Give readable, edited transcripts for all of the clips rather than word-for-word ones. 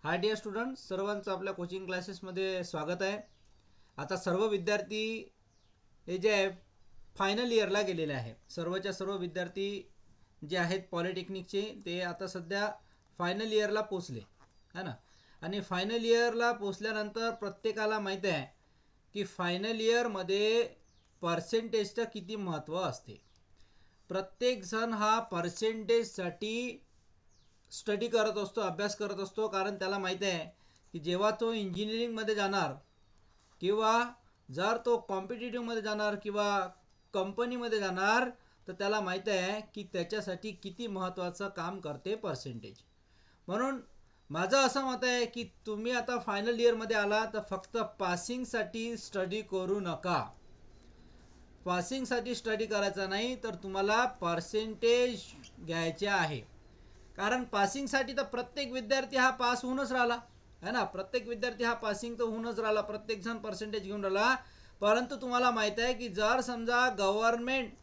Hi dear student, सर्वांचं आपल्या coaching क्लासेसमध्ये स्वागत आहे. आता सर्व विद्यार्थी हे जे आहे फायनल इयरला गेलेले आहे. सर्वच्या सर्व विद्यार्थी जे आहेत पॉलिटेक्निकचे ते आता सध्या फायनल इयरला पोचले है ना. आणि फायनल इयरला पोचल्यानंतर प्रत्येकाला माहीत आहे की फायनल इयरमध्ये पर्सेंटेजचं किती महत्त्व असते. प्रत्येकजण हा पर्सेंटेजसाठी स्टडी करत असतो, अभ्यास करत असतो. कारण त्याला माहीत आहे की जेव्हा तो इंजिनिअरिंगमध्ये जाणार किंवा जर तो कॉम्पिटिटिव्हमध्ये जाणार किंवा कंपनीमध्ये जाणार तर त्याला माहीत आहे की त्याच्यासाठी किती महत्त्वाचं काम करते पर्सेंटेज. म्हणून माझं असं मत आहे की तुम्ही आता फायनल इयरमध्ये आला तर फक्त पासिंगसाठी स्टडी करू नका. पासिंगसाठी स्टडी करायचा नाही तर तुम्हाला पर्सेंटेज घ्यायचे आहे. कारण पासिंगसाठी तर प्रत्येक विद्यार्थी हा पास होऊनच राहिला है ना. प्रत्येक विद्यार्थी हा पासिंग तर होऊनच राहिला, प्रत्येकजण पर्सेंटेज घेऊन राहिला. परंतु तुम्हाला माहीत आहे की जर समजा गव्हर्नमेंट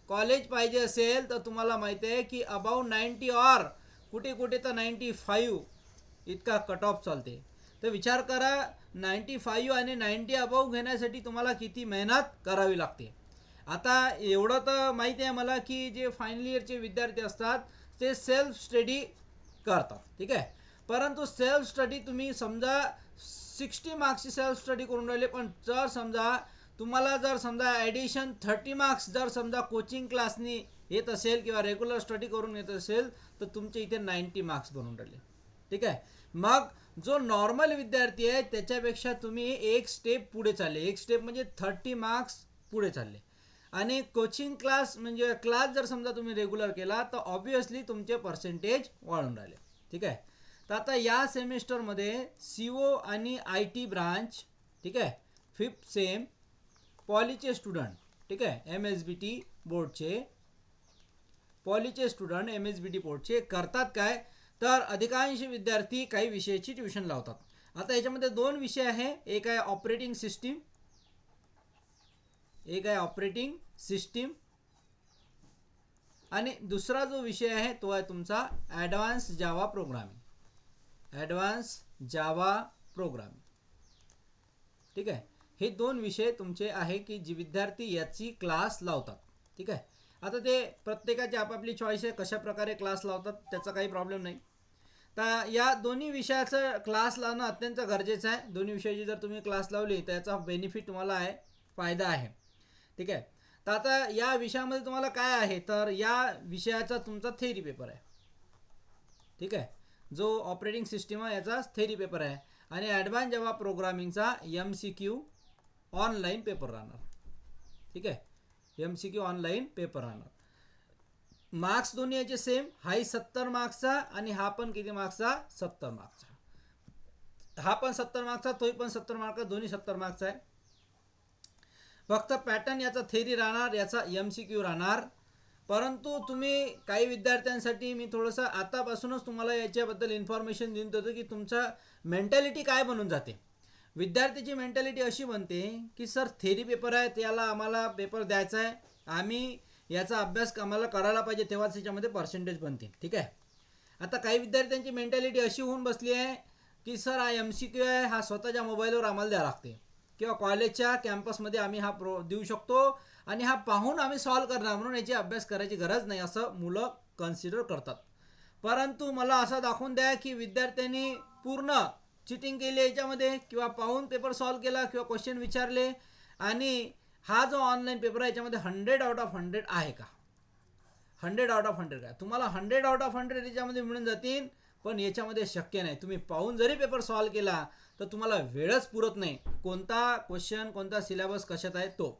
कॉलेज पाहिजे असेल तर तुम्हाला माहीत आहे की अबाउट 90 और कुठे कुठे तर 95 इतका कट ऑफ चालते. तर विचार करा 95 आणि 90 अबाव घेण्यासाठी तुम्हाला किती मेहनत करावी लागते. आता एवढं तर माहिती आहे मला की जे फायनल इयरचे विद्यार्थी असतात ते सेल्फ स्टडी करतात, ठीक आहे. परंतु सेल्फ स्टडी तुम्ही समजा 60 मार्क्सची सेल्फ स्टडी करून राहिले, पण जर समजा तुम्हाला जर समजा ॲडिशन 30 मार्क्स जर समजा कोचिंग क्लासनी येत असेल किंवा रेग्युलर स्टडी करून येत असेल तर तुमचे इथे 90 मार्क्स बनून राहिले, ठीक आहे. मग जो नॉर्मल विद्यार्थी आहे त्याच्यापेक्षा तुम्ही एक स्टेप पुढे चालले, एक स्टेप म्हणजे 30 मार्क्स पुढे चालले. आणि कोचिंग क्लास म्हणजे क्लास जर समजा तुम्ही रेग्युलर केला तर ऑब्वियसली तुमचे पर्सेंटेज वाढून राहिले, ठीक आहे. तर आता या सेमिस्टरमध्ये CO आणि IT ब्रांच, ठीक आहे, 5th सेम पॉलीचे स्टुडंट, ठीक आहे, MSBT बोर्डचे पॉलीचे स्टुडंट MSBT बोर्डचे करतात काय तर अधिकांश विद्यार्थी काही विषयाची ट्युशन लावतात. आता याच्यामध्ये दोन विषय आहे, एक आहे ऑपरेटिंग सिस्टीम, एक आहे ऑपरेटिंग सिस्टीम आणि दुसरा जो विषय आहे तो आहे तुमचा advance Java programming, advance Java programming, ठीक आहे. हे दोन विषय तुमचे आहे की जे विद्यार्थी याची क्लास लावतात, ठीक आहे. आता ते प्रत्येकाची आपापली चॉईस आहे कशा प्रकारे क्लास लावतात, त्याचा काही प्रॉब्लेम नाही. तर या दोन्ही विषयाचं क्लास लावणं अत्यंत गरजेचं आहे. दोन्ही विषयाची जर तुम्ही क्लास लावली तर याचा बेनिफिट तुम्हाला आहे, फायदा आहे, ठीक आहे. तर आता या विषयामध्ये तुम्हाला काय आहे तर या विषयाचा तुमचा थेरी पेपर आहे, ठीक आहे. जो ऑपरेटिंग सिस्टीम आहे याचा थेरी पेपर आहे आणि ॲडव्हान्स जावा प्रोग्रामिंगचा MCQ ऑनलाईन पेपर राहणार, ठीक आहे. MCQ ऑनलाईन पेपर राहणार. मार्क्स दोन्ही याचे सेम, हाही 70 मार्क्सचा आणि हा पण किती मार्क्सचा 70 मार्क्सचा. हा पण 70 मार्क्सचा, तोही पण 70 मार्क्सचा, दोन्ही 70 मार्क्सचा आहे. फक्त पॅटर्न याचा थेरी राहणार, याचा MCQ राहणार. परंतु तुम्ही काही विद्यार्थ्यांसाठी मी थोडंसं आतापासूनच तुम्हाला याच्याबद्दल इन्फॉर्मेशन देऊन देतो की तुमचा मेंटॅलिटी काय बनून जाते. विद्यार्थ्याची मेंटॅलिटी अशी बनते की सर थेरी पेपर आहे त्याला आम्हाला पेपर द्यायचा आहे, आम्ही याचा अभ्यास आम्हाला करायला पाहिजे तेव्हाच त्याच्यामध्ये पर्सेंटेज बनते, ठीक आहे. आता काही विद्यार्थ्यांची मेंटॅलिटी अशी होऊन बसली आहे की सर हा MCQ आहे, हा स्वतःच्या मोबाईलवर आम्हाला द्यावा लागते किंवा कॉलेजच्या कॅम्पसमध्ये आम्ही हा देऊ शकतो आणि हा पाहून आम्ही सॉल्व करणार, म्हणून याची अभ्यास करायची गरज नाही असं मुलं कन्सिडर करतात. परंतु मला असं दाखवून द्या की विद्यार्थ्यांनी पूर्ण चिटिंग केली याच्यामध्ये किंवा पाहून पेपर सॉल्व केला किंवा क्वेश्चन विचारले आणि हा जो ऑनलाईन पेपर आहे याच्यामध्ये 100 आउट ऑफ 100 आहे का? 100 आउट ऑफ 100 काय तुम्हाला 100 आउट ऑफ 100 याच्यामध्ये मिळून जातील, पण याच्यामध्ये शक्य नाही. तुम्ही पाहून जरी पेपर सॉल्व केला तर तुम्हाला वेळच पुरत नाही कोणता क्वेश्चन कोणता सिलेबस कशात आहे तो,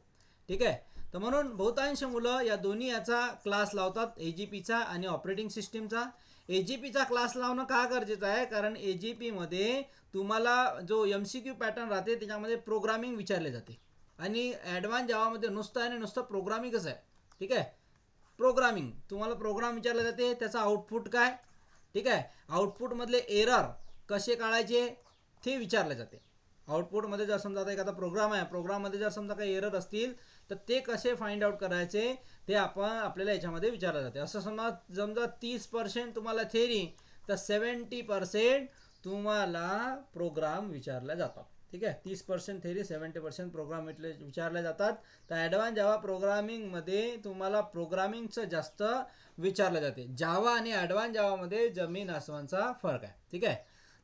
ठीक आहे. तर म्हणून बहुतांश मुलं या दोन्ही याचा क्लास लावतात, AGPचा आणि ऑपरेटिंग सिस्टीमचा. AGPचा क्लास लावणं का गरजेचं आहे कारण AGPमध्ये तुम्हाला जो MCQ पॅटर्न राहते त्याच्यामध्ये प्रोग्रामिंग विचारले जाते आणि ॲडव्हान्स जावामध्ये नुसतं आणि नुसतं प्रोग्रामिंगच आहे, ठीक आहे. प्रोग्रामिंग तुम्हाला प्रोग्राम विचारले जाते, त्याचा आउटपुट काय, ठीक आहे. आउटपुटमधले एरर कसे काढायचे ते विचारले जाते. आउटपुटमध्ये जर समजा आता एखादा प्रोग्राम आहे, प्रोग्राममध्ये जर समजा काही एरर असतील तर ते कसे फाइंड आउट करायचे ते आपल्याला याच्यामध्ये विचारले जाते. असं समजा 30% तुम्हाला थेरी तर 70% तुम्हाला प्रोग्राम विचारले जातात. ठीक आहे, 30% थेरी 70% प्रोग्राम विचारले जातात. तर ॲडव्हान्स जावा प्रोग्रामिंगमध्ये तुम्हाला प्रोग्रामिंगचं जास्त विचारले जाते. जावा आणि ॲडव्हान्स जावामध्ये जमीन आसमानचा फरक आहे. ठीक आहे,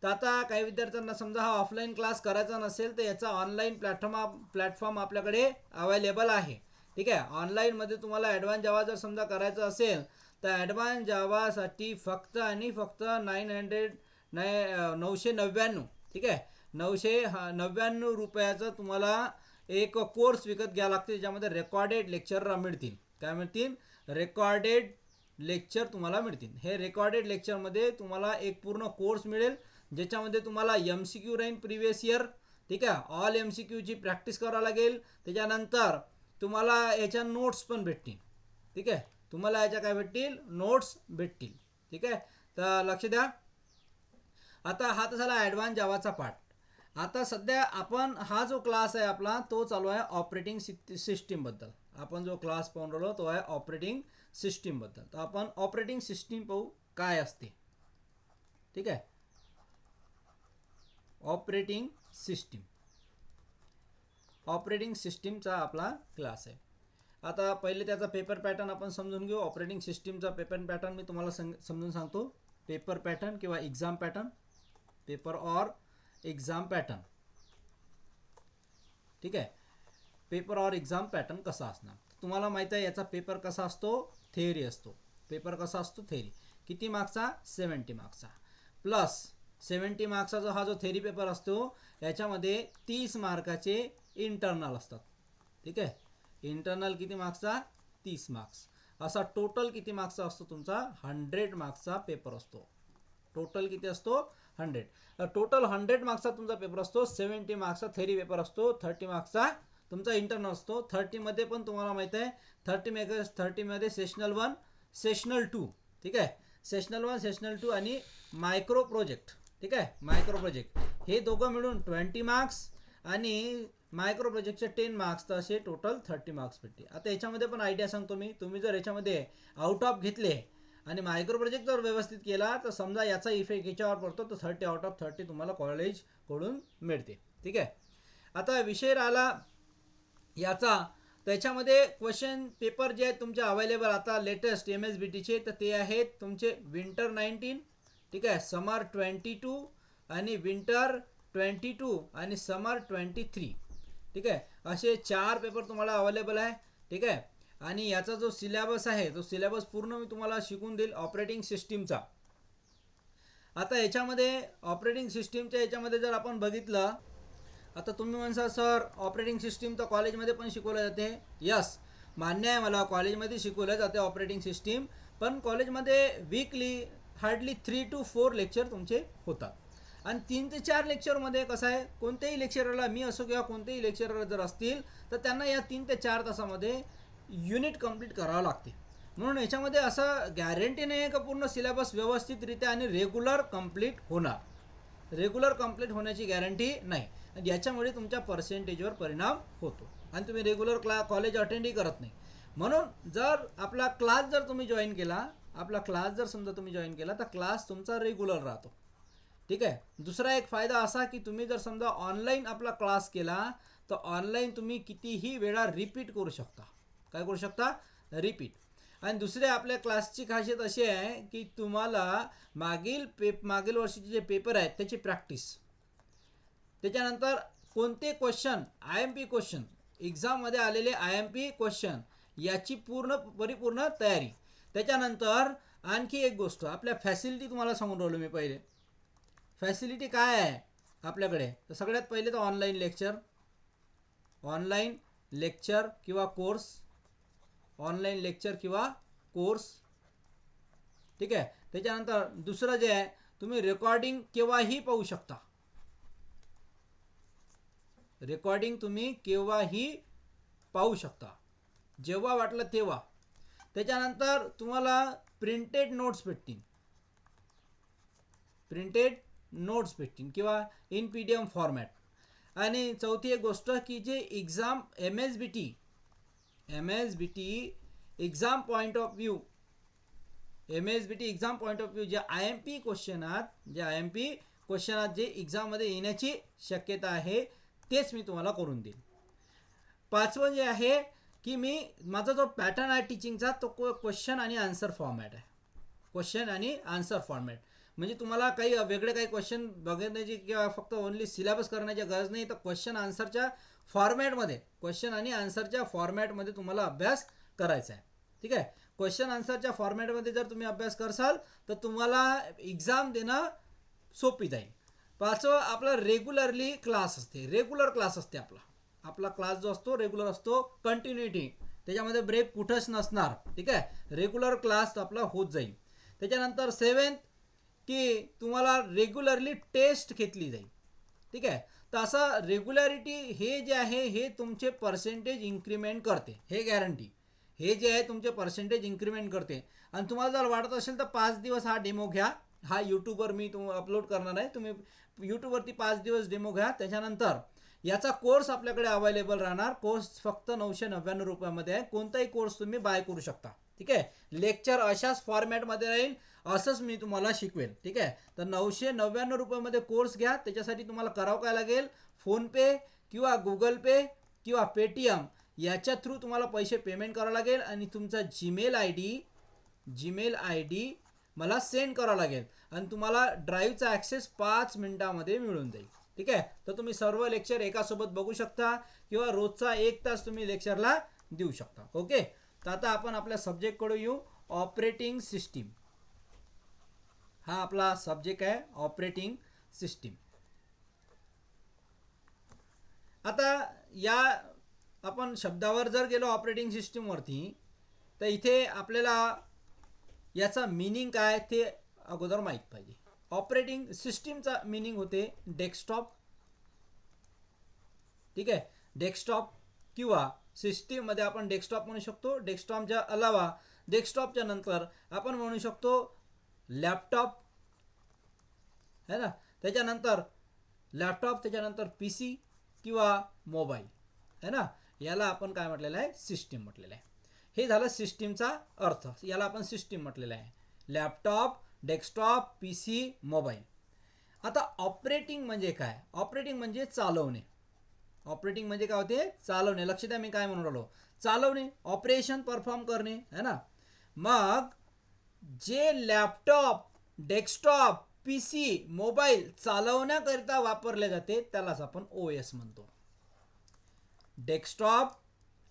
तर आता काही विद्यार्थ्यांना समजा हा ऑफलाईन क्लास करायचा नसेल तर याचा ऑनलाईन प्लॅटफॉर्म आपल्याकडे अवेलेबल आहे. ठीक आहे, ऑनलाईनमध्ये तुम्हाला ॲडव्हान्स जावा जर समजा करायचं असेल तर ॲडव्हान्स जावासाठी फक्त आणि फक्त 999. ठीक आहे, 999 रुपयाचं तुम्हाला एक कोर्स विकत घ्यावा लागते, ज्याच्यामध्ये रेकॉर्डेड लेक्चर मिळतील. काय मिळतील? रेकॉर्डेड लेक्चर तुम्हाला मिळतील. हे रेकॉर्डेड लेक्चरमध्ये तुम्हाला एक पूर्ण कोर्स मिळेल, ज्याच्यामध्ये तुम्हाला MCQ राहील प्रिव्हियस इयर. ठीक आहे, ऑल MCQची प्रॅक्टिस करावं लागेल. त्याच्यानंतर तुम्हाला याच्या नोट्स पण भेटतील. ठीक आहे, तुम्हाला याच्या काय भेटतील? नोट्स भेटतील. ठीक आहे, तर लक्ष द्या. आता हा तर झाला ॲडव्हान्स जावाचा पार्ट. आता सध्या आपण हा जो क्लास आहे आपला तो चालू आहे ऑपरेटिंग सिस्टीमबद्दल. आपण जो क्लास पाहून राहिलो तो आहे ऑपरेटिंग सिस्टीमबद्दल. तर आपण ऑपरेटिंग सिस्टीम पाहू काय असते. ठीक आहे, ऑपरेटिंग सिस्टीमचा आपला क्लास आहे. आता पहिले त्याचा पेपर पॅटर्न आपण समजून घेऊ. ऑपरेटिंग सिस्टीमचा पेपर पॅटर्न मी तुम्हाला समजून सांगतो. पेपर पॅटर्न किंवा एक्झाम पॅटर्न, पेपर और एक्झाम पॅटर्न. ठीक आहे, पेपर और एक्झाम पॅटर्न कसा असणार. तुम्हाला माहिती आहे याचा पेपर कसा असतो? थेअरी असतो. पेपर कसा असतो? थेअरी. किती मार्क्सचा? 70 मार्क्सचा. प्लस 70 मार्क्सचा हा जो थेअरी पेपर असतो याच्यामध्ये 30 मार्काचे इंटरनल असतात. ठीक आहे, इंटरनल किती मार्क्सचा? 30 मार्क्स. असा टोटल किती मार्क्सचा असतो तुमचा? 100 मार्क्सचा पेपर असतो. टोटल किती असतो? 100. टोटल 100 मार्क्सचा तुमचा पेपर असतो. 70 मार्क्सचा थेअरी पेपर असतो. 30 मार्क्सचा तुमचा इंटरनल असतो. 30 मध्ये पण तुम्हाला माहिती आहे 30 मध्ये सेशनल 1, सेशनल 2. ठीक आहे, सेशनल 1, सेशनल 2 आणि मायक्रो प्रोजेक्ट. ठीक आहे, मायक्रो प्रोजेक्ट हे दोघं मिळून 20 मार्क्स आणि मायक्रो प्रोजेक्टचे 10 मार्क्स. तर असे टोटल 30 मार्क्स भेटते. आता याच्यामध्ये पण आयडिया सांगतो मी. तुम्ही जर याच्यामध्ये आउट ऑफ घेतले आणि मायक्रो प्रोजेक्ट जर व्यवस्थित केला तर समजा याचा इफेक्ट याच्यावर पडतो तर 30 आउट ऑफ 30 तुम्हाला कॉलेजकडून मिळते. ठीक आहे, आता विषय राहिला याचा. त्याच्यामध्ये क्वेश्चन पेपर जे आहेत तुमचे अवेलेबल आता लेटेस्ट MSBTचे तर ते आहेत तुमचे विंटर 19. ठीक आहे, समर 22 आणि विंटर 22 आणि समर 23. ठीक आहे, असे 4 पेपर तुम्हाला अवेलेबल आहे. ठीक आहे, आणि याचा जो सिलेबस आहे तो सिलेबस पूर्ण मी तुम्हाला शिकून देईल ऑपरेटिंग सिस्टीमचा. आता याच्यामध्ये ऑपरेटिंग सिस्टीमच्या याच्यामध्ये जर आपण बघितलं, आता तुम्ही म्हणसा सर ऑपरेटिंग सिस्टीम तर कॉलेजमध्ये पण शिकवलं जाते. यस, मान्य आहे मला, कॉलेजमध्ये शिकवलं जाते ऑपरेटिंग सिस्टीम. पण कॉलेजमध्ये वीकली हार्डली 3 to 4 लेक्चर तुमचे होतात. आणि 3 ते 4 लेक्चरमध्ये कसं आहे, कोणत्याही लेक्चररला मी असो किंवा कोणतेही लेक्चरर जर असतील तर त्यांना या 3 ते 4 तासामध्ये युनिट कंप्लीट करावं लागते. म्हणून याच्यामध्ये असं गॅरंटी नाही आहे का पूर्ण सिलेबस व्यवस्थितरित्या आणि रेग्युलर कंप्लीट होणार. रेग्युलर कंप्लीट होण्याची गॅरंटी नाही. याच्यामुळे तुमच्या पर्सेंटेजवर परिणाम होतो आणि तुम्ही रेग्युलर कॉलेज अटेंडही करत नाही. म्हणून जर आपला क्लास जर तुम्ही जॉईन केला, समजा तुम्ही जॉईन केला तर क्लास तुमचा रेग्युलर राहतो. ठीक आहे, दुसरा एक फायदा असा की तुम्ही जर समजा ऑनलाईन आपला क्लास केला तर ऑनलाईन तुम्ही कितीही वेळा रिपीट करू शकता. काय करू शकता? रिपीट. आणि दुसरे आपल्या क्लासची खासियत अशी आहे की तुम्हाला मागील वर्षीचे जे पेपर आहेत त्याची प्रॅक्टिस, त्याच्यानंतर कोणते क्वेश्चन IMP क्वेश्चन, एक्झाममध्ये आलेले IMP क्वेश्चन याची परिपूर्ण तयारी. त्याच्यानंतर आणखी एक गोष्ट, आपल्या फॅसिलिटी तुम्हाला सांगून राहिलो मी. पहिले फॅसिलिटी काय आहे आपल्याकडे, तर सगळ्यात पहिले तर ऑनलाईन लेक्चर किंवा कोर्स. ठीक आहे, त्याच्यानंतर दुसरं जे आहे तुम्ही रेकॉर्डिंग केव्हाही पाहू शकता. जेव्हा वाटलं तेव्हा. त्याच्यानंतर तुम्हाला प्रिंटेड नोट्स भेटतील किंवा इन PDF फॉर्मॅट. आणि चौथी एक गोष्ट की जे exam MSBT exam point of view जे IMP क्वेश्चन आहेत, क्वेश्चन जे एक्झाममध्ये येण्याची शक्यता आहे तेच मी तुम्हाला करून देईन. पाचवं जे आहे की मी माझा जो पॅटर्न आहे टीचिंगचा तो क्वेश्चन आणि आन्सर फॉर्मॅट आहे. क्वेश्चन आणि आन्सर फॉर्मॅट म्हणजे तुम्हाला काही वेगळे काही क्वेश्चन बघण्याची किंवा फक्त ओनली सिलेबस करण्याची गरज नाही, तर क्वेश्चन आन्सरच्या फॉर्मॅटमध्ये क्वेश्चन आणि आन्सरच्या फॉर्मॅटमध्ये तुम्हाला अभ्यास करायचा आहे. ठीक आहे. क्वेश्चन आन्सरच्या फॉर्मॅटमध्ये जर तुम्ही अभ्यास करसाल तर तुम्हाला एक्झाम देणं सोपी जाईल. पाचवं आपला रेग्युलरली क्लास असते. रेग्युलर क्लास असते आपला क्लास जो असतो रेग्युलर असतो, कंटिन्युटी, त्याच्यामध्ये ब्रेक कुठंच नसणार. ठीक आहे. रेग्युलर क्लास आपला होत जाईल. त्याच्यानंतर सेवन्थ की तुम्हाला रेग्युलरली टेस्ट घेतली जाईल. ठीक आहे. तर असं रेग्युलॅरिटी हे जे आहे हे तुमचे पर्सेंटेज इन्क्रीमेंट करते, हे गॅरंटी. हे जे आहे तुमचे पर्सेंटेज इन्क्रीमेंट करते. आणि तुम्हाला जर वाटत असेल तर 5 दिवस हा डेमो घ्या. हा यूट्यूबवर मी अपलोड करणार आहे. तुम्ही यूट्यूबवरती 5 दिवस डेमो घ्या. त्याच्यानंतर याचा कोर्स आपल्याकडे अवेलेबल राहणार. कोर्स फक्त 999 रुपयामध्ये आहे. कोणताही कोर्स तुम्ही बाय करू शकता. ठीक आहे. लेक्चर अशाच फॉर्मॅटमध्ये राहील, असंच मी तुम्हाला शिकवेल. ठीक आहे. तर 999 रुपयामध्ये कोर्स घ्या. त्याच्यासाठी तुम्हाला करावं काय लागेल, फोनपे किंवा गुगल पे किंवा पेटीएम याच्या थ्रू तुम्हाला पैसे पेमेंट करावं लागेल आणि तुमचा जीमेल आय डी मला सेंड करावा लागेल आणि तुम्हाला ड्राईव्हचा ॲक्सेस 5 मिनिटामध्ये मिळून जाईल. ठीक आहे. तर तुम्ही सर्व लेक्चर एकासोबत बघू शकता किंवा रोजचा 1 तास तुम्ही लेक्चरला देऊ शकता. ओके. तर आता आपण आपल्या सब्जेक्टकडे येऊ. ऑपरेटिंग सिस्टीम हा आपला सब्जेक्ट आहे. Operating system. आता या आपण शब्दावर जर गेलो ऑपरेटिंग सिस्टीमवरती तर इथे आपल्याला याचा मीनिंग काय ते अगोदर माहीत पाहिजे. ऑपरेटिंग सिस्टीमचा मीनिंग होते डेस्कटॉप. ठीक आहे. डेस्कटॉप किंवा सिस्टीममध्ये आपण डेस्कटॉप म्हणू शकतो. डेस्कटॉपच्या अलावा डेस्कटॉपच्या नंतर आपण म्हणू शकतो लॅपटॉप है ना. त्याच्यानंतर लॅपटॉप, त्याच्यानंतर पी सी किंवा मोबाईल है ना. याला आपण काय म्हटलेलं आहे, सिस्टीम म्हटलेलं आहे. हे झालं सिस्टीमचा अर्थ. याला आपण सिस्टीम म्हटलेलं आहे. Laptop, desktop, P C, mobile. आता ऑपरेटिंग म्हणजे काय. ऑपरेटिंग म्हणजे चालवणे. ऑपरेटिंग म्हणजे काय होते, चालवणे. लक्ष द्या मी काय म्हणून राहिलो, चालवणे, ऑपरेशन परफॉर्म करणे है ना. मग जे laptop, desktop, P C, mobile चालवण्याकरिता वापरले जाते त्यालाच आपण ओ एस म्हणतो. डेस्कटॉप,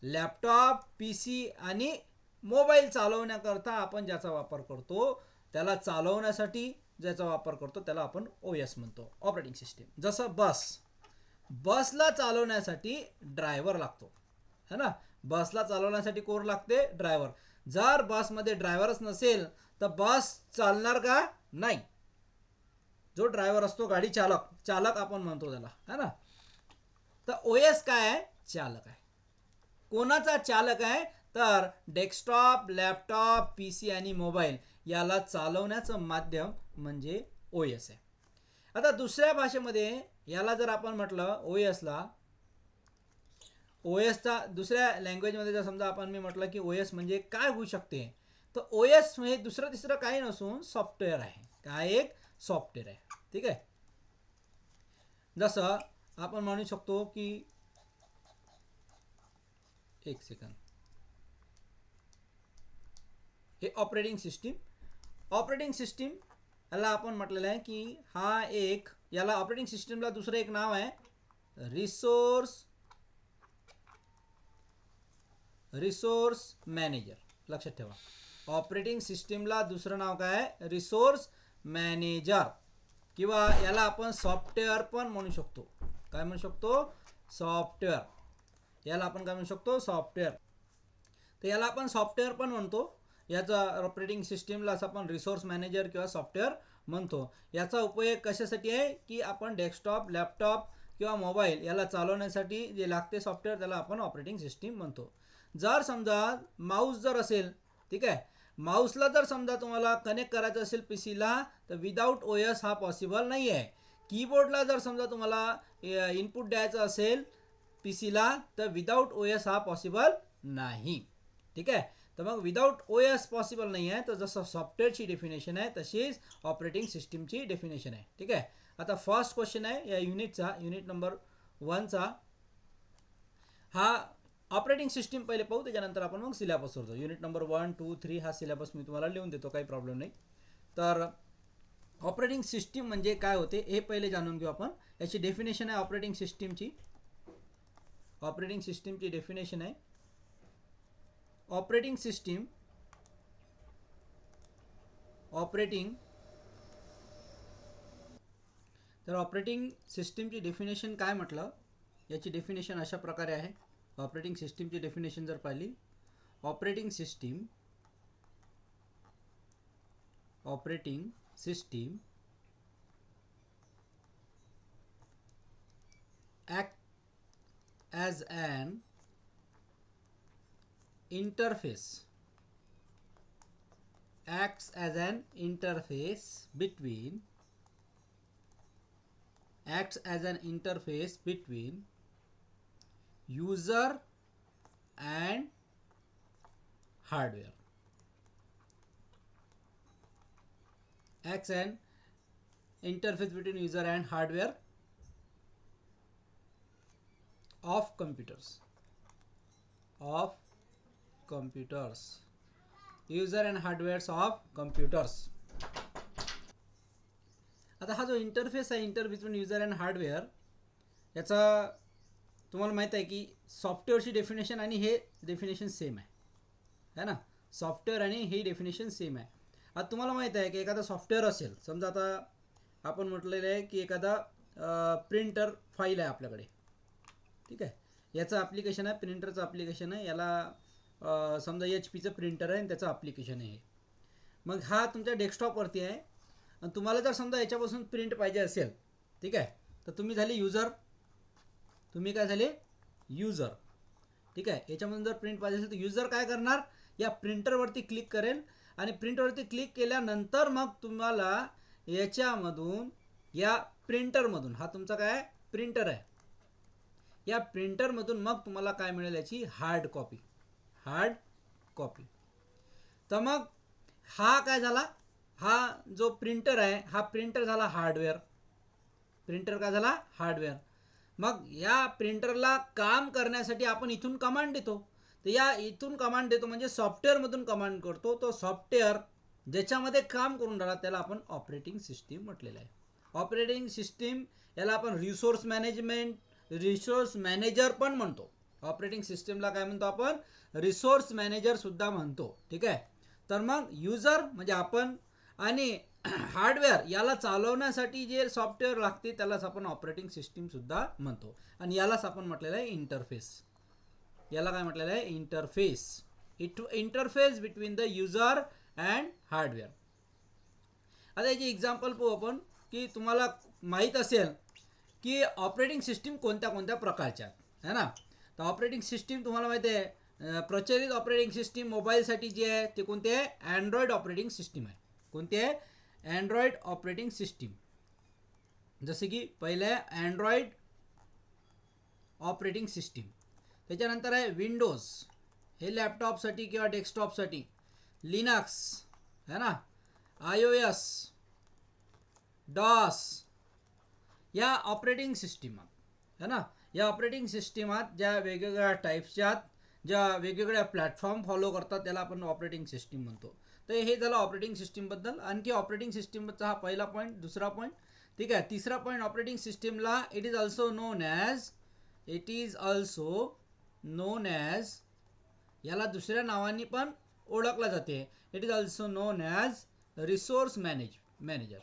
लॅपटॉप, पी सी आणि मोबाईल चालवण्याकरता आपण ज्याचा वापर करतो त्याला चालवण्यासाठी ज्याचा वापर करतो त्याला आपण ओ एस म्हणतो, ऑपरेटिंग सिस्टीम. जसं बसला चालवण्यासाठी ड्रायव्हर लागतो है ना. बसला चालवण्यासाठी कोण लागते, ड्रायव्हर. जर बसमध्ये ड्रायव्हरच नसेल तर बस चालणार का, नाही. जो ड्रायव्हर असतो गाडी चालक आपण म्हणतो त्याला है ना. तर ओ एस काय आहे, चालक आहे. कोणाचा चालक आहे, तर डेस्कटॉप, लॅपटॉप, पी सी आणि मोबाईल याला चालवण्याचं माध्यम म्हणजे ओ एस आहे. आता दुसऱ्या भाषेमध्ये याला जर आपण म्हटलं ओ एसला, ओ एसचा दुसऱ्या लँग्वेजमध्ये जर समजा आपण मी म्हटलं की ओ एस म्हणजे काय होऊ शकते, तर ओ एस म्हणजे दुसरं तिसरं काही नसून सॉफ्टवेअर आहे. काय, एक सॉफ्टवेअर आहे. ठीक आहे. जसं आपण म्हणू शकतो की एक सेकंड, हे ऑपरेटिंग सिस्टीम याला आपण म्हटलेलं आहे की हा एक, याला ऑपरेटिंग सिस्टीमला दुसरं एक नाव आहे रिसोर्स मॅनेजर. लक्षात ठेवा, ऑपरेटिंग सिस्टीमला दुसरं नाव काय आहे, रिसोर्स मॅनेजर, किंवा याला आपण सॉफ्टवेअर पण म्हणू शकतो. काय म्हणू शकतो, सॉफ्टवेअर. याला आपण काय म्हणू शकतो, सॉफ्टवेअर. तर याला आपण सॉफ्टवेअर पण म्हणतो. याचा ऑपरेटिंग सिस्टीमलाच आपण रिसोर्स मॅनेजर किंवा सॉफ्टवेअर म्हणतो. याचा उपयोग कशासाठी आहे की आपण डेस्कटॉप, लॅपटॉप किंवा मोबाईल याला चालवण्यासाठी जे लागते सॉफ्टवेअर त्याला आपण ऑपरेटिंग सिस्टीम म्हणतो. जर समजा माऊस जर असेल, ठीक आहे, माऊसला जर समजा तुम्हाला कनेक्ट करायचं असेल पी सीला तर विदाऊट ओ एस हा पॉसिबल नाही आहे. कीबोर्डला जर समजा तुम्हाला इनपुट द्यायचं असेल पी सीला तर विदाऊट ओ एस हा पॉसिबल नाही. ठीक आहे. तर मग विदाऊट ओ एस पॉसिबल नाही आहे. तर जसं सॉफ्टवेअरची डेफिनेशन आहे तशीच ऑपरेटिंग सिस्टीमची डेफिनेशन आहे. ठीक आहे. आता फर्स्ट क्वेश्चन आहे या युनिटचा, युनिट नंबर 1चा. हा ऑपरेटिंग सिस्टीम पहिले पाहू, त्याच्यानंतर आपण मग सिलेबस करतो. युनिट नंबर 1, 2, 3 हा सिलेबस मी तुम्हाला लिहून देतो, काही प्रॉब्लेम नाही. तर ऑपरेटिंग सिस्टीम म्हणजे काय होते हे पहिले जाणून घेऊ आपण. याची डेफिनेशन आहे ऑपरेटिंग सिस्टीमची. ऑपरेटिंग सिस्टीमची डेफिनेशन आहे ऑपरेटिंग सिस्टीम. तर ऑपरेटिंग सिस्टीमची डेफिनेशन काय म्हटलं, याची डेफिनेशन अशा प्रकारे आहे. ऑपरेटिंग सिस्टीमची डेफिनेशन जर पाहिली, operating system act as an interface between user and hardware. Acts an interface between user and hardware of computers. User and hardwares of computers. आता हा जो इंटरफेस आहे, बिटवीन युजर अँड हार्डवेअर, याचा तुम्हाला माहित आहे की सॉफ्टवेअरची डेफिनेशन आणि हे डेफिनेशन सेम आहे ना. सॉफ्टवेअर आणि ही डेफिनेशन सेम आहे. आता तुम्हाला माहित आहे की एखादा सॉफ्टवेअर असेल, समजा आता आपण म्हटलेलं आहे की एखादा प्रिंटर फाईल आहे आपल्याकडे. ठीक आहे. याचं ॲप्लिकेशन आहे, प्रिंटरचं ॲप्लिकेशन आहे. याला समजा HP प्रिंटर आहे आणि त्याचं ॲप्लिकेशन आहे. मग हा तुमच्या डेस्कटॉपवरती आहे आणि तुम्हाला जर समजा याच्यापासून प्रिंट पाहिजे असेल, ठीक आहे, तर तुम्ही झाले युजर. तुम्ही काय झाले युजर. ठीक आहे. याच्यामधून जर प्रिंट पाहिजे असेल तर युजर काय करणार, या प्रिंटरवरती क्लिक करेल आणि प्रिंटरवरती क्लिक केल्यानंतर मग तुम्हाला याच्यामधून, या प्रिंटरमधून, हा तुमचा काय प्रिंटर आहे, या प्रिंटरमधून मग तुम्हाला काय मिळेल, याची हार्ड कॉपी. तर मग हा काय झाला, हा जो प्रिंटर आहे हा प्रिंटर झाला हार्डवेअर. मग या प्रिंटरला काम करण्यासाठी आपण इथून कमांड देतो. तर या इथून कमांड देतो म्हणजे सॉफ्टवेअरमधून कमांड करतो. तो सॉफ्टवेअर ज्याच्यामध्ये काम करून राहिला त्याला आपण ऑपरेटिंग सिस्टीम म्हटलेलं आहे. ऑपरेटिंग सिस्टीम याला आपण रिसोर्स मॅनेजर पण म्हणतो. ऑपरेटिंग सिस्टीमला काय म्हणतो आपण, रिसोर्स मॅनेजर सुद्धा म्हणतो. ठीक आहे. तर मग युजर म्हणजे आपण आणि हार्डवेअर याला चालवण्यासाठी जे सॉफ्टवेअर लागते त्यालाच आपण ऑपरेटिंग सिस्टीम सुद्धा म्हणतो. आणि यालाच आपण म्हटलेलं आहे इंटरफेस. याला काय म्हटलेलं आहे, interface between the user and hardware. आता याची एक्झाम्पल पाहू आपण, की तुम्हाला माहीत असेल की ऑपरेटिंग सिस्टीम कोणत्या कोणत्या प्रकारच्या आहे ना. तर ऑपरेटिंग सिस्टीम तुम्हाला माहिती आहे, प्रचलित ऑपरेटिंग सिस्टीम मोबाईलसाठी जी आहे ते कोणते आहे, अँड्रॉइड ऑपरेटिंग सिस्टीम आहे. कोणते आहे, अँड्रॉइड ऑपरेटिंग सिस्टीम. जसे की पहिले आहे अँड्रॉइड ऑपरेटिंग सिस्टीम. त्याच्यानंतर आहे विंडोज, हे लॅपटॉपसाठी किंवा डेस्कटॉपसाठी. लिनक्स है ना, iOS, डॉस, या ऑपरेटिंग सिस्टीमात है ना. या ऑपरेटिंग सिस्टीमात ज्या वेगवेगळ्या टाईप्सच्या, ज्या वेगवेगळ्या प्लॅटफॉर्म फॉलो करतात त्याला आपण ऑपरेटिंग सिस्टीम म्हणतो. तर हे झालं ऑपरेटिंग सिस्टीमबद्दल. आणखी ऑपरेटिंग सिस्टीमचा हा पहिला पॉईंट. दुसरा पॉईंट, ठीक आहे. तिसरा पॉईंट, ऑपरेटिंग सिस्टीमला it is also known as, याला दुसऱ्या नावाने पण ओळखला जाते. It is also known as resource manager.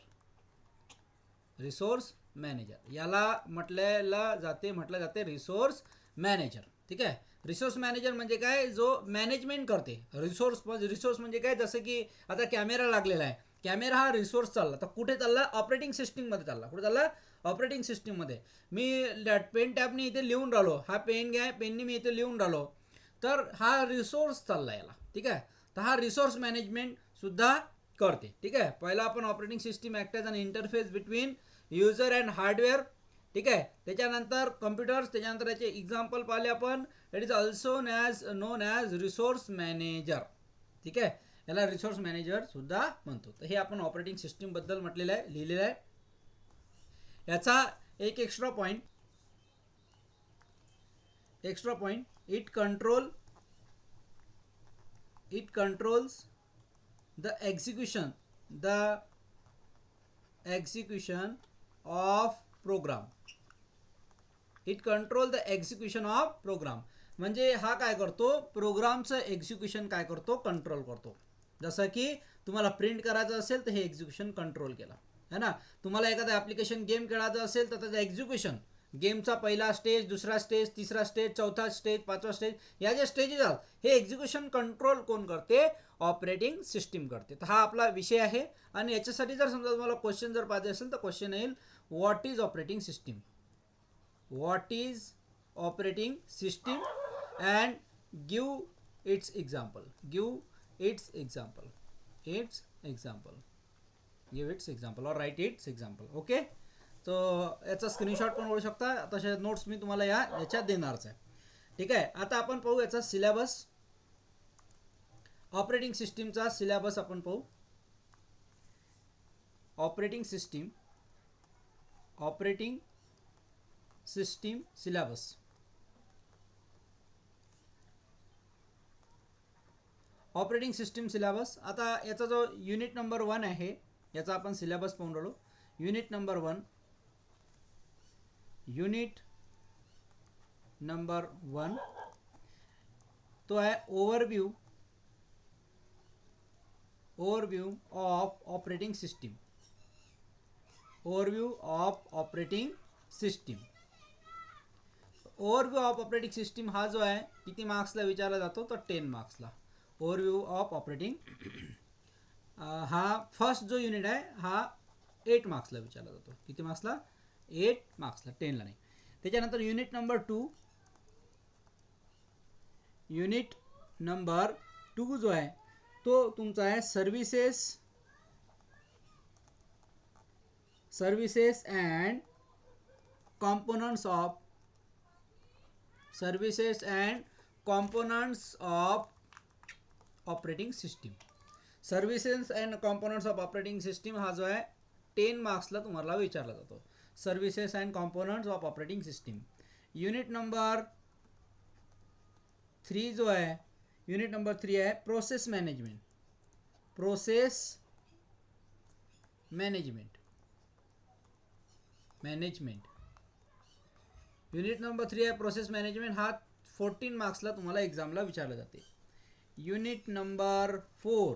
याला म्हटलं जाते रिसोर्स मॅनेजर. ठीक आहे. रिसोर्स मॅनेजर म्हणजे काय, जो मॅनेजमेंट करते. रिसोर्स म्हणजे काय, जसं की आता कॅमेरा लागलेला आहे, कॅमेरा हा रिसोर्स चालला, तर कुठे चालला, ऑपरेटिंग सिस्टीममध्ये चालला. कुठे चालला, ऑपरेटिंग सिस्टीममध्ये. मी पेन टॅबने इथे लिहून राहिलो, हा पेन घ्या, पेनने मी इथे लिहून राहिलो, तर हा रिसोर्स चालला याला. ठीक आहे. तर हा रिसोर्स मॅनेजमेंट सुद्धा करते. ठीक आहे. पहिला आपण operating system act as an interface between user and hardware. ठीक आहे. त्याच्यानंतर कम्प्युटर्स, त्याच्यानंतर याचे एक्झाम्पल पाहिले आपण. It is also known as resource manager. ठीक आहे, याला रिसोर्स मॅनेजर सुद्धा म्हणतो. तर हे आपण ऑपरेटिंग सिस्टीम बद्दल म्हटलेलं आहे, लिहिलेलं आहे. याचा एक extra point, it controls the execution of program. It control the execution of program. म्हणजे हा काय करतो, प्रोग्रामचं एक्झिक्युशन काय करतो, कंट्रोल करतो. जसं की तुम्हाला प्रिंट करायचं असेल तर हे एक्झिक्युशन कंट्रोल केला है ना. तुम्हाला एखादं ॲप्लिकेशन गेम खेळायचं असेल तर त्याचं एक्झिक्युशन, गेमचा पहिला स्टेज, दुसरा स्टेज, तिसरा स्टेज, चौथा स्टेज, पाचवा स्टेज, या जे स्टेजेस आहेत हे एक्झिक्युशन कंट्रोल कोण करते, ऑपरेटिंग सिस्टीम करते. तर हा आपला विषय आहे. आणि याच्यासाठी जर समजा तुम्हाला क्वेश्चन जर पाहिजे असेल तर क्वेश्चन येईल, what is operating system, what is operating system and give its example, or write its example. Okay, तो याचा स्क्रीनशॉट पण ओढू शकता. तसे नोट्स मी तुम्हाला याच्यात देणारच आहे. ठीक आहे, आता आपण पाहू याचा सिलेबस, ऑपरेटिंग सिस्टीमचा सिलेबस आपण पाहू. Operating system syllabus. Operating system syllabus. आता याचा जो युनिट नंबर 1 आहे याचा आपण सिलेबस पाहून राहिलो. युनिट नंबर 1 तो आहे overview of operating system. Overview of operating system हा जो आहे किती मार्क्सला विचारला जातो, तर 10 मार्क्सला. ओव्हरव्ह्यू ऑफ ऑपरेटिंग हा फर्स्ट जो युनिट आहे हा 8 मार्क्सला विचारला जातो. किती मार्क्सला, 8 मार्क्सला, 10ला नाही. त्याच्यानंतर युनिट नंबर 2 जो आहे तो तुमचा आहे services and components of operating system. Services and components of operating system हा जो आहे 10 मार्क्सला तुम्हाला विचारला जातो. Services and components of operating system. Unit number 3 जो आहे, युनिट नंबर 3 आहे प्रोसेस मॅनेजमेंट. युनिट नंबर 3 आहे प्रोसेस मॅनेजमेंट. हा 14 मार्क्सला तुम्हाला एक्झामला विचारला जाते. युनिट नंबर 4,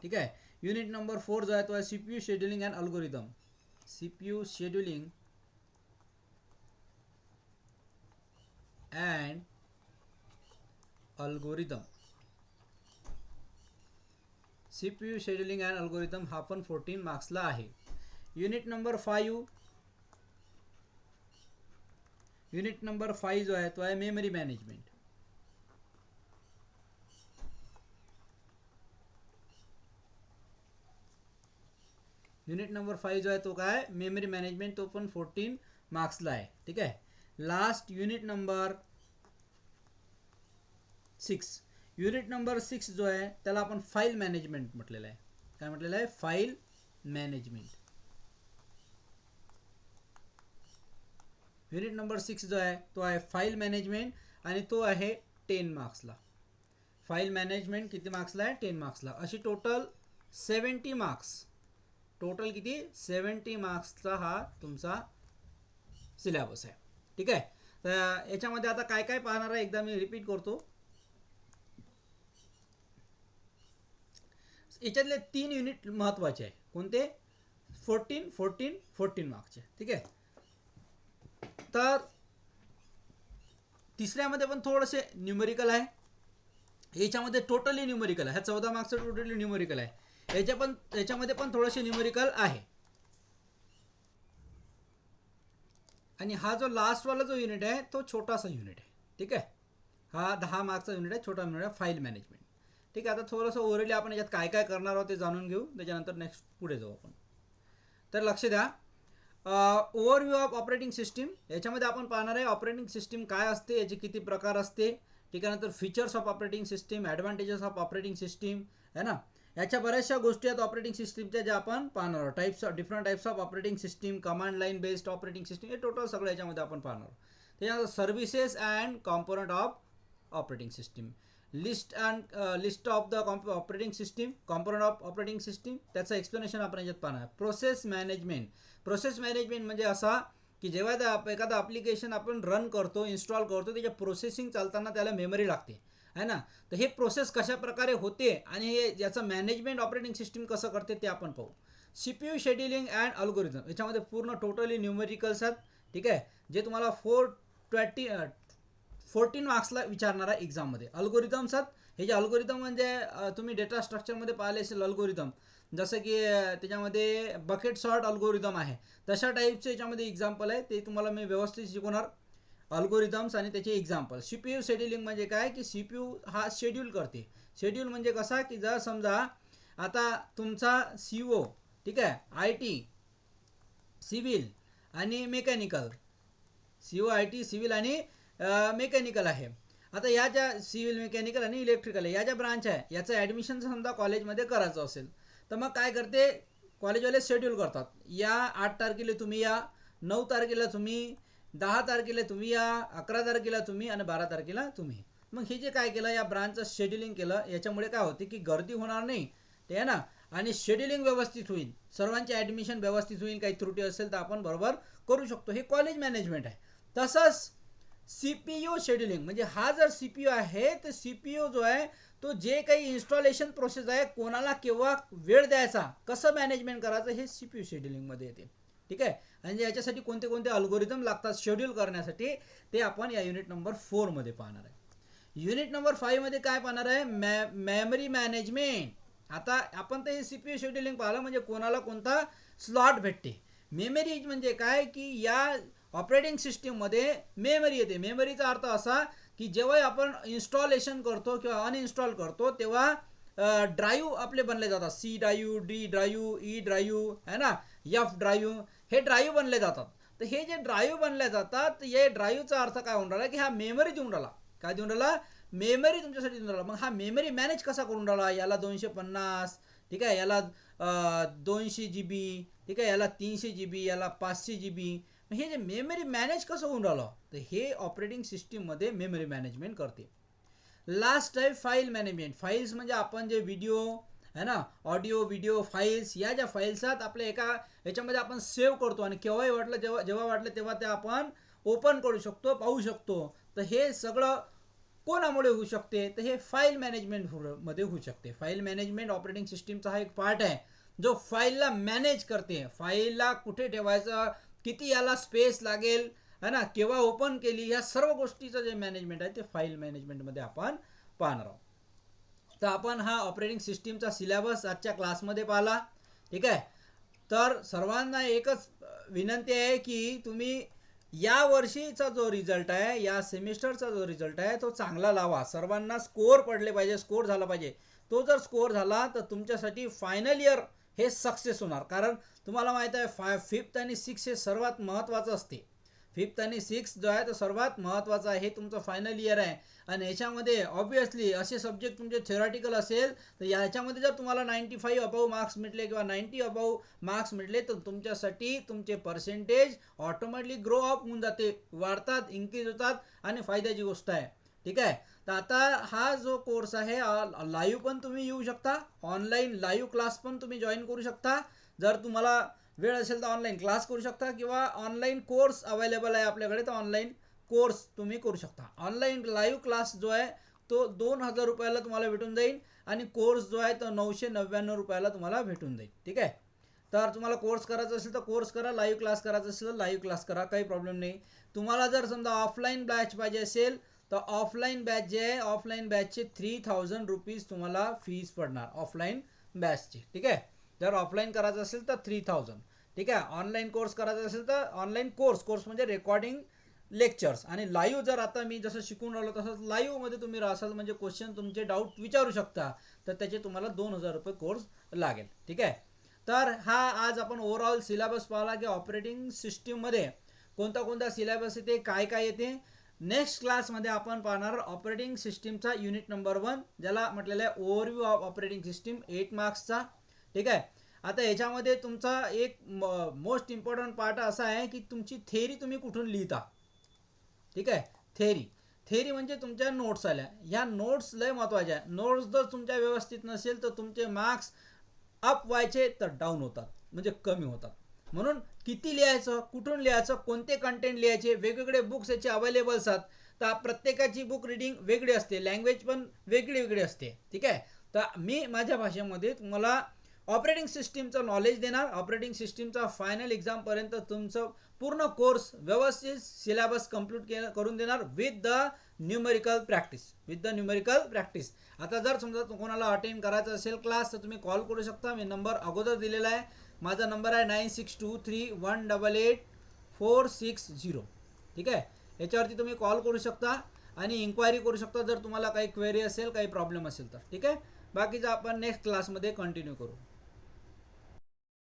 ठीक आहे, युनिट नंबर 4 जो आहे तो आहे CPU scheduling and algorithm. CPU scheduling and algorithm हा पण 14 मार्क्सला आहे. युनिट नंबर 5 जो आहे तो आहे मेमरी मॅनेजमेंट. युनिट नंबर 5 जो आहे तो काय, मेमरी मॅनेजमेंट, तो पण 14 मार्क्सला आहे. ठीक आहे. Last unit number 6. Unit number 6 जो आहे त्याला आपण फाईल मॅनेजमेंट म्हटलेलं आहे. काय म्हटलेलं आहे, फाईल मॅनेजमेंट. युनिट नंबर 6 जो आहे तो आहे फाईल मॅनेजमेंट आणि तो आहे 10 मार्क्सला. फाईल मॅनेजमेंट किती मार्क्सला आहे, 10 मार्क्सला. अशी टोटल 70 मार्क्स. टोटल किती, 70 मार्क्सचा हा तुमचा सिलेबस आहे. ठीक आहे. तर याच्यामध्ये आता काय काय पाहणार आहे एकदा मी रिपीट करतो. याच्यातले 3 युनिट महत्वाचे आहे. कोणते, 14 मार्क्सचे. ठीक आहे. तर तिसऱ्यामध्ये पण थोडेसे न्यूमेरिकल आहे. याच्यामध्ये टोटली न्यूमेरिकल आहे. ह्या 14 मार्क्सचं टोटली न्यूमेरिकल आहे. याच्यामध्ये पण थोडेसे न्यूमेरिकल आहे. आणि हा जो लास्टवाला जो युनिट आहे तो छोटासा युनिट आहे. ठीक आहे. हा 10 मार्क्सचा युनिट आहे, छोटा युनिट आहे, फाईल मॅनेजमेंट. ठीक आहे. आता थोडंसं ओव्हरऑली आपण याच्यात काय काय करणार आहोत ते जाणून घेऊ. त्याच्यानंतर नेक्स्ट पुढे जाऊ आपण. तर लक्ष द्या. ओव्हरव्ह्यू ऑफ ऑपरेटिंग सिस्टीम, याच्यामध्ये आपण पाहणार आहे ऑपरेटिंग सिस्टीम काय असते, याचे किती प्रकार असते. ठीक आहे. नंतर features of operating system, advantages of operating system आहे ना, याच्या बऱ्याचशा गोष्टी आहेत ऑपरेटिंग सिस्टीमच्या ज्या आपण पाहणार आहोत. Different types of operating system, command line based operating system, हे टोटल सगळं याच्यामध्ये आपण पाहणार आहोत. त्याच्यानंतर services and component of operating system, list of the operating system, component of operating system, त्याचं एक्सप्लेनेशन आपण याच्यात पाहणार. Process management. प्रोसेस मॅनेजमेंट म्हणजे असा की जेव्हा एखादं ॲप्लिकेशन आपण रन करतो, इन्स्टॉल करतो, त्याच्या प्रोसेसिंग चालताना त्याला मेमरी लागते आहे ना. तर हे प्रोसेस कशा प्रकारे होते आणि हे याचं मॅनेजमेंट ऑपरेटिंग सिस्टीम कसं करते ते आपण पाहू. CPU शेड्युलिंग अँड अल्गोरिदम, याच्यामध्ये पूर्ण टोटली न्यूमेरिकल्स आहेत. ठीक आहे, जे तुम्हाला 14 मार्क्सला विचारणार आहे एक्झाममध्ये. अल्गोरिदम्स आहेत, हे जे अल्गोरिदम म्हणजे तुम्ही डेटा स्ट्रक्चरमध्ये पाहिले असेल अल्गोरिदम, जसं की त्याच्यामध्ये बकेट सॉर्ट अल्गोरिदम आहे, तशा टाईपचे याच्यामध्ये एक्झाम्पल आहे, ते तुम्हाला मी व्यवस्थित शिकवणार. अल्गोरिदम्स आणि त्याचे एक्झाम्पल. CPU शेड्युलिंग म्हणजे काय की CPU हा शेड्यूल करते. शेड्यूल म्हणजे कसा की जर समजा आता तुमचा CO, ठीक आहे, IT, सिव्हिल आणि मेकॅनिकल, CO, IT, सिव्हिल आणि मेकॅनिकल आहे. आता या ज्या सिव्हिल, मेकॅनिकल आणि इलेक्ट्रिकल या ज्या ब्रांच आहे, याचं ॲडमिशन समजा कॉलेजमध्ये करायचं असेल तर मग काय करते, कॉलेजवाले शेड्यूल करतात. या 8 तारखेला तुम्ही या, 9 तारखेला तुम्ही, 10 तारखेला तुम्ही या, 11 तारखेला तुम्ही आणि 12 तारखेला तुम्ही. मग हे जे काय केलं, या ब्रांचचं शेड्युलिंग केलं, याच्यामुळे काय होते की गर्दी होणार नाही ते आहे ना, आणि शेड्युलिंग व्यवस्थित होईल, सर्वांचे ॲडमिशन व्यवस्थित होईल. काही त्रुटी असेल तर आपण बरोबर करू शकतो. हे कॉलेज मॅनेजमेंट आहे. तसंच CPU शेड्युलिंग म्हणजे हा जर CPU आहे तर CPU जो आहे तो जे काही इन्स्टॉलेशन प्रोसेस आहे, कोणाला केव्हा वेळ द्यायचा, कसं मॅनेजमेंट करायचं, हे CPU शेड्युलिंगमध्ये येते. ठीक आहे, आणि याच्यासाठी कोणते कोणते अल्गोरिदम लागतात शेड्यूल करण्यासाठी, ते आपण या युनिट नंबर 4 मध्ये पाहणार आहे. युनिट नंबर 5 मध्ये काय पाहणार आहे, मेमरी मॅनेजमेंट. आता आपण तर हे CPU शेड्युलिंग पाहिलं म्हणजे कोणाला कोणता स्लॉट भेटते. मेमरी म्हणजे काय की या ऑपरेटिंग सिस्टीममध्ये मेमरी येते. मेमरीचा अर्थ असा की जेव्हा आपण इन्स्टॉलेशन करतो किंवा अनइन्स्टॉल करतो तेव्हा ड्राईव्ह आपले बनले जातात. C drive, D drive, E drive आहे ना, F ड्राईव्ह, हे ड्राईव्ह बनले जातात. तर हे जे ड्राईव्ह बनले जातात, हे ड्राईव्हचा अर्थ काय होऊन राहिला की हा मेमरी देऊन राहिला. काय देऊन राहिला, मेमरी तुमच्यासाठी देऊन राहिला. मग हा मेमरी मॅनेज कसा करून राहिला, याला 250, ठीक आहे, याला 200 GB, ठीक आहे, याला 300 GB, याला 500 GB. हे जे मेमरी मॅनेज कसं होऊन राहिलं, तर हे ऑपरेटिंग सिस्टीममध्ये मेमरी मॅनेजमेंट करते. लास्ट आहे फाईल मॅनेजमेंट. फाईल्स म्हणजे आपण जे व्हिडिओ है ना, ऑडिओ व्हिडिओ फाईल्स, या ज्या फाईल्स आहेत आपल्या एका याच्यामध्ये आपण सेव्ह करतो आणि केव्हाही वाटलं जेव्हा वाटलं तेव्हा ते आपण ओपन करू शकतो, पाहू शकतो. तर हे सगळं कोणामुळे होऊ शकते, तर हे फाईल मॅनेजमेंटमध्ये होऊ शकते. फाईल मॅनेजमेंट ऑपरेटिंग सिस्टीमचा हा एक पार्ट आहे जो फाईलला मॅनेज करते. फाईलला कुठे ठेवायचं, किती याला स्पेस लागेल है ना, केव्हा ओपन केली, या सर्व गोष्टीचं जे मॅनेजमेंट आहे ते फाईल मॅनेजमेंटमध्ये आपण पाहणार आहोत. तर आपण हा ऑपरेटिंग सिस्टीमचा सिलेबस आजच्या क्लासमध्ये पाहिला. ठीक आहे, तर सर्वांना एकच विनंती आहे की तुम्ही या वर्षीचा जो रिझल्ट आहे, या सेमिस्टरचा जो रिझल्ट आहे तो चांगला लावा. सर्वांना स्कोअर पडले पाहिजे, स्कोअर झाला पाहिजे. तो जर स्कोअर झाला तर तुमच्यासाठी फायनल इयर हे सक्सेस होणार. कारण तुम्हाला माहीत आहे 5th आणि 6th हे सर्वात महत्त्वाचं असते. 5th आणि 6th जो आहे तो सर्वात महत्त्वाचा आहे. हे तुमचं फायनल इयर आहे आणि याच्यामध्ये ऑब्वियसली असे सब्जेक्ट तुमचे थेरॉटिकल असेल तर याच्यामध्ये जर तुम्हाला 95 अबाव मार्क्स मिळले किंवा 90 अबाव मार्क्स मिळले तर तुमच्यासाठी तुमचे पर्सेंटेज ऑटोमॅटिकली ग्रो अप होऊन जाते, वाढतात, इन्क्रीज होतात आणि फायद्याची गोष्ट आहे. ठीक आहे, तर आता हा जो कोर्स आहे लाईव्ह पण तुम्ही येऊ शकता, ऑनलाईन लाईव्ह क्लास पण तुम्ही जॉईन करू शकता. जर तुम्हाला वेळ असेल तर ऑनलाईन क्लास करू शकता किंवा ऑनलाईन कोर्स अवेलेबल आहे आपल्याकडे, तर ऑनलाईन कोर्स तुम्ही करू शकता. ऑनलाईन लाईव्ह क्लास जो आहे तो 2000 रुपयाला तुम्हाला भेटून जाईल आणि कोर्स जो आहे तो 999 रुपयाला तुम्हाला भेटून जाईल. ठीक आहे, तर तुम्हाला कोर्स करायचा असेल तर कोर्स करा, लाईव्ह क्लास करायचा असेल तर लाईव्ह क्लास करा, काही प्रॉब्लेम नाही. तुम्हाला जर समजा ऑफलाईन बॅच पाहिजे असेल तर ऑफलाईन बॅच जे आहे, ऑफलाईन बॅचचे 3000 रुपीज तुम्हाला फीस पडणार ऑफलाईन बॅचची. ठीक आहे, जर ऑफलाईन करायचं असेल तर 3000. ठीक आहे, ऑनलाईन कोर्स करायचा असेल तर ऑनलाईन कोर्स म्हणजे रेकॉर्डिंग लेक्चर्स, आणि लाईव्ह जर आता मी जसं शिकून राहिलो तसंच लाईव्हमध्ये तुम्ही राहाल म्हणजे क्वेश्चन तुमचे डाऊट विचारू शकता, तर त्याचे तुम्हाला 2000 रुपये कोर्स लागेल. ठीक आहे, तर हा आज आपण ओव्हरऑल सिलेबस पाहिला की ऑपरेटिंग सिस्टीममध्ये कोणता कोणता सिलेबस येते, काय काय येते. नेक्स्ट क्लासमध्ये आपण पाहणार ऑपरेटिंग सिस्टीमचा युनिट नंबर 1, ज्याला म्हटलेलं आहे ओव्हरव्ह्यू ऑफ ऑपरेटिंग सिस्टीम, 8 मार्क्सचा. ठीक आहे. आता याच्यामध्ये तुमचा एक मोस्ट इम्पॉर्टंट पार्ट असा आहे की तुमची थेअरी तुम्ही कुठून लिहिता. ठीक आहे. थेअरी म्हणजे तुमच्या नोट्स आल्या, ह्या नोट्स लय महत्त्वाच्या आहे. नोट्स जर तुमच्या व्यवस्थित नसेल तर तुमचे मार्क्स अप व्हायचे तर डाऊन होतात, म्हणजे कमी होतात. म्हणून किती लिहायचं, कुठून लिहायचं, कोणते कंटेंट लिहायचे, वेगवेगळे बुक्स याचे अवेलेबल असतात. तर प्रत्येकाची बुक रिडिंग वेगळी असते, लँग्वेज पण वेगळी वेगळी असते. ठीक आहे. तर मी माझ्या भाषेमध्ये तुम्हाला ऑपरेटिंग सिस्टीमचं नॉलेज देणार. ऑपरेटिंग सिस्टीमचा फायनल एक्झामपर्यंत तुमचं पूर्ण कोर्स व्यवस्थित सिलेबस कंप्लीट करून देणार विथ द न्यूमेरिकल प्रॅक्टिस. आता जर समजा कोणाला अटेंड करायचं असेल क्लास तर तुम्ही कॉल करू शकता. मी नंबर अगोदर दिलेला आहे. माझा नंबर आहे 9623188460. ठीक आहे. याच्यावरती तुम्ही कॉल करू शकता आणि इन्क्वायरी करू शकता जर तुम्हाला काही क्वेरी असेल, काही प्रॉब्लेम असेल तर. ठीक आहे. बाकीचं आपण नेक्स्ट क्लासमध्ये कंटिन्यू करू.